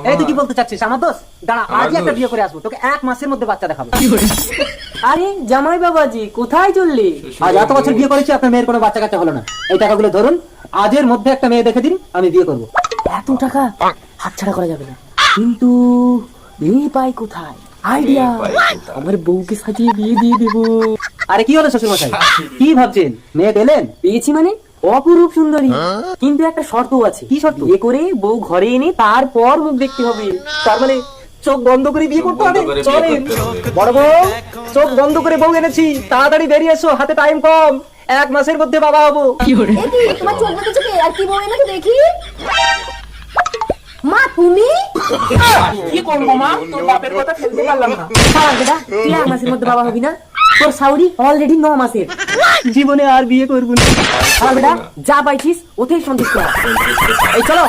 এই তুই কি বলতে চাচ্ছিস? আমার দোষ? দাঁড়া, আজই একটা বিয়ে করে আসবো, তোকে 1 মাসের মধ্যে বাচ্চা দেখাবো। আরে জামাই বাবাজি কোথায় চললি? আজ এত বছর বিয়ে করেছি, আপনার মেয়ের কোনো বাচ্চা কাচ্চা হলো না। এই টাকাগুলো ধরুন, আজের মধ্যে একটা মেয়ে দেখে দিন, আমি বিয়ে করবো। এত টাকা হাতছাড়া করা যাবে না, কিন্তু মেয়ে পাই কোথায়? আইডিয়া, আমার বউকে সাজিয়ে বিয়ে দিয়ে দেবো। আরে কি হলো শ্বশুর মশাই, কি ভাবছেন? মেয়ে পেলেন? পেয়েছি মানে অপরূপ সুন্দরী, কিন্তু একটা শর্ত আছে। কি শর্ত? বিয়ে করে বউ ঘরে এনে তারপর মুখ দেখতে হবে। তার মানে চোখ বন্ধ করে বিয়ে করতে হবে? চলেন বড় বউ, চোখ বন্ধ করে বউ এনেছি, তাড়াতাড়ি বেরিয়ে এসো, হাতে টাইম কম, 1 মাসের মধ্যে বাবা হবো। তোমার চোখ বন্ধ চোখে আর কি বউ এনেছো দেখি। মা তুমি কি করবো মা, তোর বাপের কথা ফেলতে পারলাম না। সারা বেটা, তুই 1 মাসের মধ্যে বাবা হবি না? তোর সাউরি অলরেডি 9 মাসের। জীবনে আর বিয়ে করবো না। সারা বেটা, যা পাইছিস ওতেই সন্তুষ্ট হ। এই চলো।